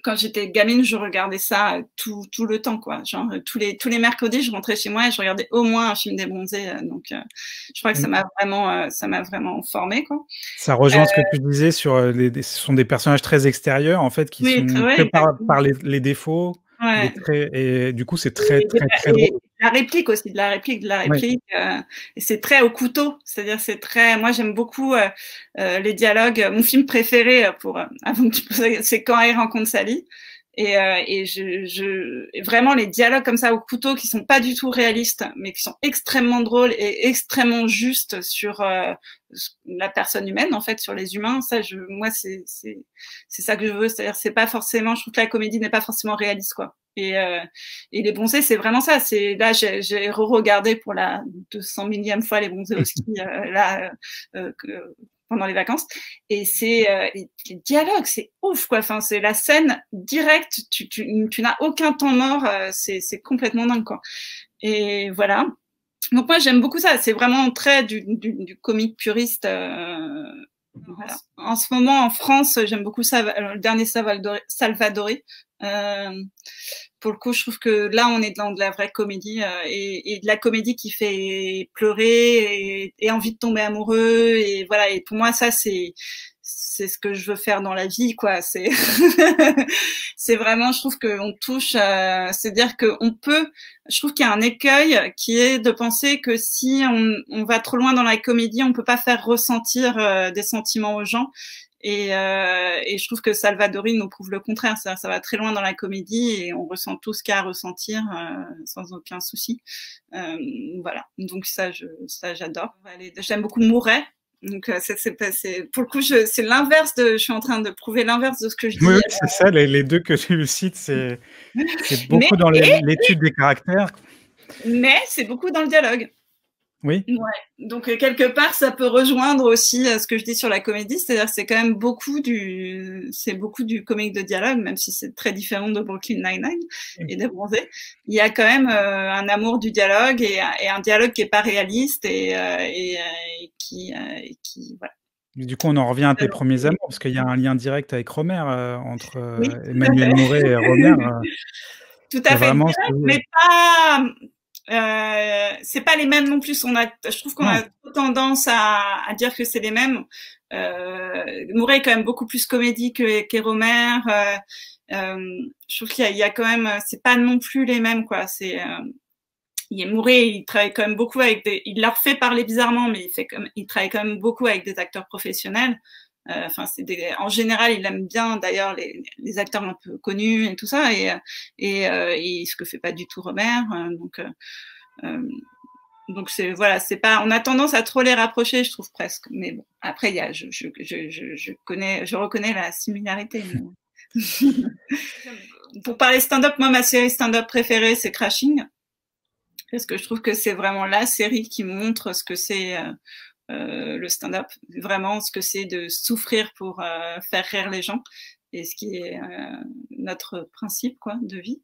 [SPEAKER 2] quand j'étais gamine, je regardais ça tout le temps, quoi. Genre tous les mercredis, je rentrais chez moi et je regardais au moins un film des Bronzés. Donc, je crois que ça m'a vraiment formée, quoi.
[SPEAKER 1] Ça rejoint ce que tu disais sur ce sont des personnages très extérieurs en fait qui sont que par les défauts, les traits, et du coup c'est très drôle.
[SPEAKER 2] La réplique aussi, de la réplique. Et c'est très au couteau, c'est-à-dire c'est très. Moi j'aime beaucoup les dialogues. Mon film préféré avant que tu poses, c'est Quand Harry rencontre Sally. Et vraiment les dialogues comme ça au couteau qui sont pas du tout réalistes, mais qui sont extrêmement drôles et extrêmement justes sur la personne humaine, en fait, sur les humains. Ça, moi, c'est ça que je veux. C'est-à-dire, c'est pas forcément. Je trouve que la comédie n'est pas forcément réaliste, quoi. Et Les Bronzés, c'est vraiment ça. C'est là, j'ai re-regardé pour la 200 millième fois Les Bronzés au ski pendant les vacances, et les dialogues, c'est ouf, quoi. Enfin, c'est la scène directe, tu n'as aucun temps mort, c'est complètement dingue, quoi. Et voilà. Donc moi j'aime beaucoup ça, c'est vraiment très du comique puriste. Voilà. En ce moment en France, j'aime beaucoup ça, le dernier Salvadori. Pour le coup, je trouve que là, on est dans de la vraie comédie et de la comédie qui fait pleurer et envie de tomber amoureux. Et voilà. Et pour moi, ça, c'est ce que je veux faire dans la vie, quoi. C'est vraiment, je trouve qu'on touche, c'est-à-dire qu'on peut, je trouve qu'il y a un écueil qui est de penser que si on va trop loin dans la comédie, on peut pas faire ressentir des sentiments aux gens. Et je trouve que Salvadori nous prouve le contraire. Ça va très loin dans la comédie et on ressent tout ce qu'il y a à ressentir sans aucun souci. Voilà. Donc ça j'adore. J'aime beaucoup Mouret. Donc pour le coup, c'est l'inverse je suis en train de prouver l'inverse de ce que je dis.
[SPEAKER 1] Oui, c'est ça. Les deux que tu cites, c'est beaucoup dans l'étude des caractères.
[SPEAKER 2] Mais c'est beaucoup dans le dialogue.
[SPEAKER 1] Oui.
[SPEAKER 2] Ouais. Donc quelque part, ça peut rejoindre aussi ce que je dis sur la comédie, c'est-à-dire c'est quand même beaucoup du comique de dialogue, même si c'est très différent de Brooklyn Nine-Nine et des Bronzés. Il y a quand même un amour du dialogue et un dialogue qui est pas réaliste et qui voilà.
[SPEAKER 1] Du coup, on en revient à tes premiers amours, parce qu'il y a un lien direct avec Rohmer, entre Emmanuel Mouret et Rohmer.
[SPEAKER 2] Tout à fait, mais pas. C'est pas les mêmes non plus. Je trouve qu'on a tendance à dire que c'est les mêmes. Mouret est quand même beaucoup plus comédie qu'est Rohmer. Je trouve qu'il y a quand même, c'est pas non plus les mêmes, quoi. Mouret, il travaille quand même beaucoup il leur fait parler bizarrement, mais il travaille quand même beaucoup avec des acteurs professionnels. Enfin, en général, il aime bien d'ailleurs les acteurs un peu connus et tout ça, et ce que fait pas du tout Rohmer. Donc c'est pas. On a tendance à trop les rapprocher, je trouve presque. Mais bon, après je reconnais la similarité. Pour parler stand-up, moi ma série stand-up préférée c'est Crashing, parce que je trouve que c'est vraiment la série qui montre ce que c'est. Le stand-up, vraiment ce que c'est de souffrir pour faire rire les gens, et ce qui est notre principe, quoi, de vie.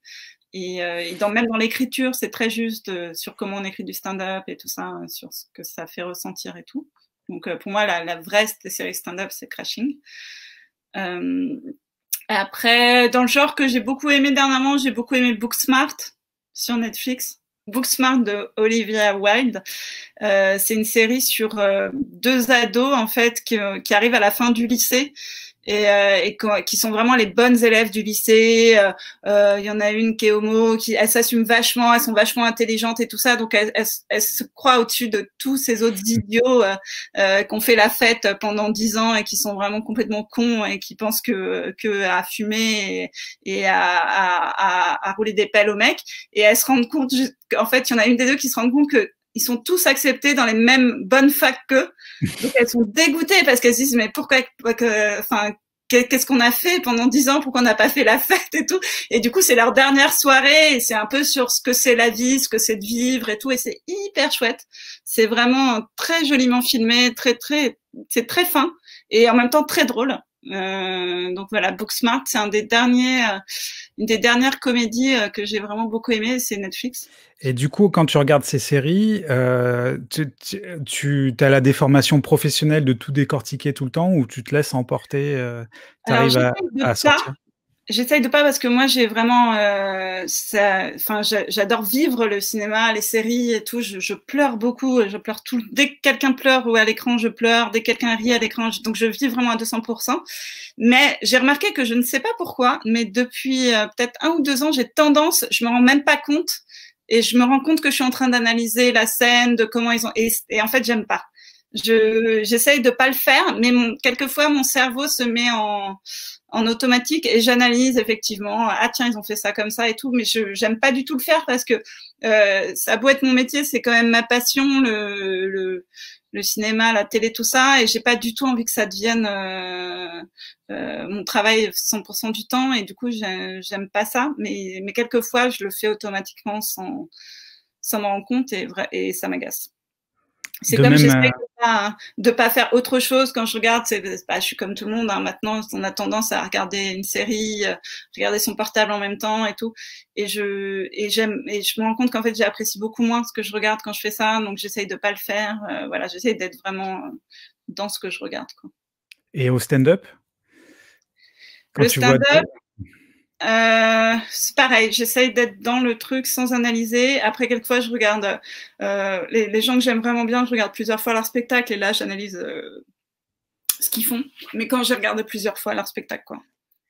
[SPEAKER 2] Et même dans l'écriture, c'est très juste sur comment on écrit du stand-up et tout ça, sur ce que ça fait ressentir et tout. Donc pour moi, la vraie série stand-up, c'est Crashing. Après, dans le genre que j'ai beaucoup aimé dernièrement, j'ai beaucoup aimé Booksmart sur Netflix. Booksmart de Olivia Wilde. C'est une série sur 2 ados en fait qui arrivent à la fin du lycée et qui sont vraiment les bonnes élèves du lycée. Il y en a une qui est homo, elle s'assume vachement, elles sont vachement intelligentes et tout ça, donc elle se croit au-dessus de tous ces autres idiots qui ont fait la fête pendant 10 ans et qui sont vraiment complètement cons et qui pensent que à fumer et à rouler des pelles aux mecs. Et elles se rendent compte, en fait, il y en a une des deux qui se rend compte que ils sont tous acceptés dans les mêmes bonnes facs qu'eux. Donc, elles sont dégoûtées parce qu'elles se disent, mais pourquoi, qu'est-ce qu'on a fait pendant 10 ans? Pourquoi on n'a pas fait la fête et tout? Et du coup, c'est leur dernière soirée et c'est un peu sur ce que c'est la vie, ce que c'est de vivre et tout. Et c'est hyper chouette. C'est vraiment très joliment filmé, c'est très fin et en même temps très drôle. Donc voilà, Booksmart, c'est une des dernières comédies que j'ai vraiment beaucoup aimé, c'est Netflix.
[SPEAKER 1] Et du coup, quand tu regardes ces séries, tu as la déformation professionnelle de tout décortiquer tout le temps ou tu te laisses emporter, tu arrives à sortir?
[SPEAKER 2] J'essaye de pas parce que moi j'ai vraiment j'adore vivre le cinéma, les séries et tout, je pleure beaucoup, je pleure tout dès que quelqu'un pleure ou à l'écran, je pleure, dès que quelqu'un rit à l'écran, donc je vis vraiment à 200%. Mais j'ai remarqué que je ne sais pas pourquoi, mais depuis peut-être 1 ou 2 ans, je me rends même pas compte et je me rends compte que je suis en train d'analyser la scène, de comment ils ont et en fait, j'aime pas. J'essaye de pas le faire, mais quelquefois mon cerveau se met en automatique et j'analyse effectivement, ah tiens, ils ont fait ça comme ça et tout, mais j'aime pas du tout le faire parce que ça a beau être mon métier, c'est quand même ma passion, le cinéma, la télé, tout ça, et j'ai pas du tout envie que ça devienne mon travail 100% du temps, et du coup j'aime pas ça, mais quelquefois je le fais automatiquement sans m'en rendre compte et ça m'agace. C'est comme j'essaie de pas faire autre chose quand je regarde. Je suis comme tout le monde. Hein, maintenant, on a tendance à regarder une série, regarder son portable en même temps et tout. Et je me rends compte qu'en fait, j'apprécie beaucoup moins ce que je regarde quand je fais ça. Donc, j'essaye de pas le faire. Voilà, j'essaye d'être vraiment dans ce que je regarde, quoi.
[SPEAKER 1] Et au stand-up?
[SPEAKER 2] Le stand-up, c'est pareil, j'essaye d'être dans le truc sans analyser. Après, quelquefois, je regarde les gens que j'aime vraiment bien, je regarde plusieurs fois leur spectacle et là, j'analyse ce qu'ils font. Mais quand je regarde plusieurs fois leur spectacle, quoi.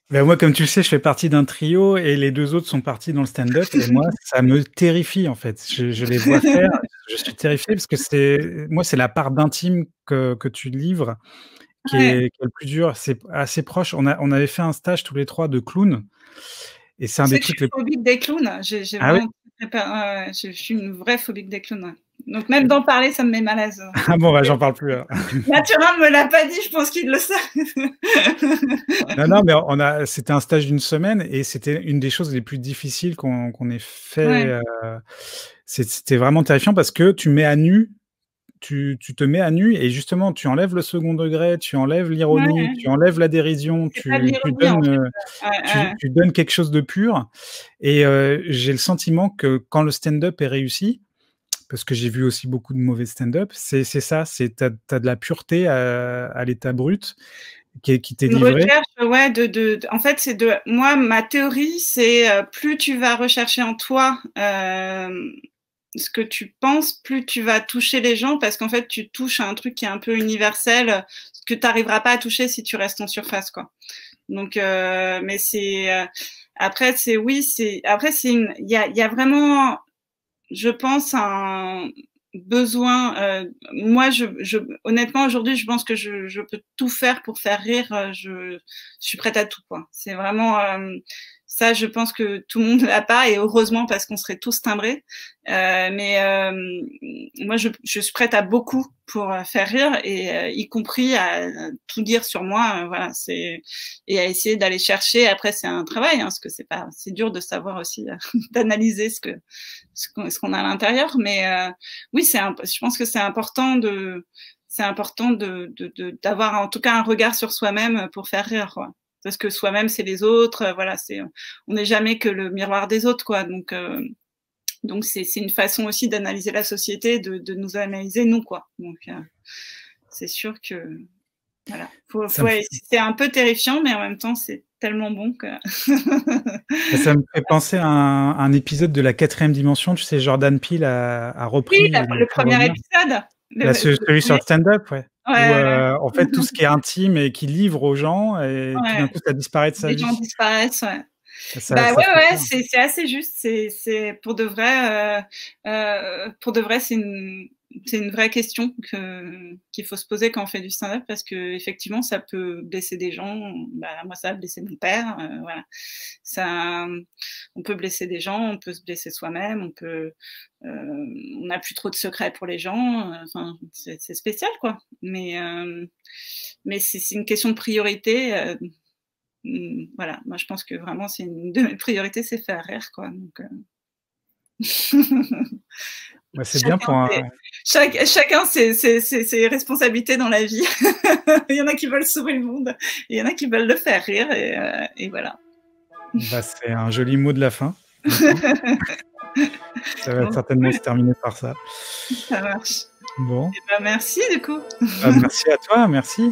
[SPEAKER 1] Ben moi, comme tu le sais, je fais partie d'un trio et les 2 autres sont partis dans le stand-up et moi, ça me terrifie, en fait. Je les vois faire, je suis terrifié parce que c'est la part d'intime que tu livres qui est le plus dur. C'est assez proche. On avait fait un stage tous les 3 de clown et c'est un des trucs
[SPEAKER 2] les... Je suis phobique des clowns.
[SPEAKER 1] Ah
[SPEAKER 2] vraiment je suis une vraie phobique des clowns. Ouais. Donc même d'en parler, ça me met mal à l'aise.
[SPEAKER 1] Ah bon, bah, j'en parle plus.
[SPEAKER 2] Mathurin me l'a pas dit, je pense qu'il le sait.
[SPEAKER 1] Non, mais c'était un stage d'1 semaine et c'était une des choses les plus difficiles qu'on ait fait.
[SPEAKER 2] Ouais.
[SPEAKER 1] C'était vraiment terrifiant parce que tu mets à nu, tu te mets à nu et justement tu enlèves le second degré, tu enlèves l'ironie, tu enlèves la dérision, tu donnes quelque chose de pur. Et j'ai le sentiment que quand le stand-up est réussi, parce que j'ai vu aussi beaucoup de mauvais stand-up, c'est ça, t'as de la pureté à l'état brut qui t'est livré.
[SPEAKER 2] Recherche, en fait, moi, ma théorie, c'est plus tu vas rechercher en toi ce que tu penses, plus tu vas toucher les gens, parce qu'en fait, tu touches à un truc qui est un peu universel, que tu n'arriveras pas à toucher si tu restes en surface, quoi. Donc, mais après, il y a vraiment, je pense, un besoin. Moi, honnêtement, aujourd'hui, je pense que je peux tout faire pour faire rire. Je suis prête à tout, quoi. C'est vraiment ça. Je pense que tout le monde l'a pas, et heureusement, parce qu'on serait tous timbrés. Moi, je suis prête à beaucoup pour faire rire, et y compris à tout dire sur moi. Voilà, et à essayer d'aller chercher. Après, c'est un travail, hein, parce que c'est dur de savoir aussi d'analyser ce qu'on a à l'intérieur. Mais oui, je pense que c'est important d'avoir en tout cas un regard sur soi-même pour faire rire, quoi. Parce que soi-même, c'est les autres. Voilà, on n'est jamais que le miroir des autres, quoi. Donc c'est une façon aussi d'analyser la société, de nous analyser nous, quoi. Donc c'est sûr que voilà, c'est un peu terrifiant, mais en même temps, c'est tellement bon que.
[SPEAKER 1] Ça me fait penser à un épisode de la 4e dimension. Tu sais, Jordan Peele a repris.
[SPEAKER 2] Oui, le premier épisode.
[SPEAKER 1] Celui sur le stand-up, ouais.
[SPEAKER 2] Ouais.
[SPEAKER 1] Où en fait, tout ce qui est intime et qu'il livre aux gens, et tout d'un coup, ça disparaît de sa vie.
[SPEAKER 2] Les gens disparaissent, ouais.
[SPEAKER 1] Ça
[SPEAKER 2] ouais, c'est assez juste. C'est pour de vrai. C'est une vraie question qu'il faut se poser quand on fait du stand-up, parce que effectivement, ça peut blesser des gens. Moi, ça a blessé mon père. Voilà. On peut blesser des gens, on peut se blesser soi-même, on n'a plus trop de secrets pour les gens. Enfin, c'est spécial, quoi. Mais c'est une question de priorité. Voilà, moi je pense que vraiment c'est une de mes priorités, c'est faire rire, quoi. Donc,
[SPEAKER 1] c'est bien pour
[SPEAKER 2] chacun ses responsabilités dans la vie. Il y en a qui veulent sauver le monde, et il y en a qui veulent le faire rire, et voilà.
[SPEAKER 1] C'est un joli mot de la fin. Ça va certainement se terminer par ça.
[SPEAKER 2] Ça marche.
[SPEAKER 1] Bon.
[SPEAKER 2] Merci du coup.
[SPEAKER 1] Merci à toi, merci.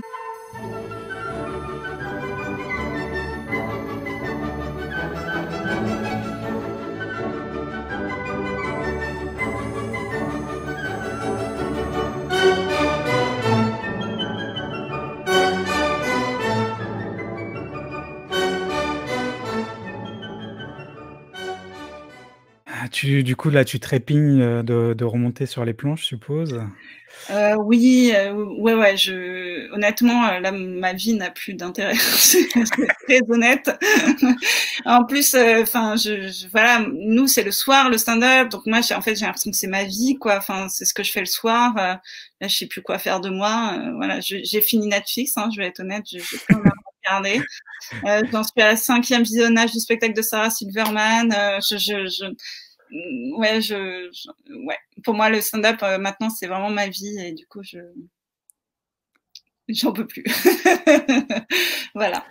[SPEAKER 1] Du coup, là, tu trépignes de remonter sur les planches, je suppose?
[SPEAKER 2] Oui, ouais, honnêtement, là, ma vie n'a plus d'intérêt. Je vais être très honnête. En plus, enfin, voilà, nous, c'est le soir, le stand-up. Donc moi, en fait, j'ai l'impression que c'est ma vie, quoi. Enfin, c'est ce que je fais le soir. Là, je sais plus quoi faire de moi. Voilà, j'ai fini Netflix, hein, je vais être honnête. J'ai plus rien à regarder. J'en suis à la 5e visionnage du spectacle de Sarah Silverman. Ouais, ouais. Pour moi, le stand-up, maintenant, c'est vraiment ma vie, et du coup, j'en peux plus. Voilà.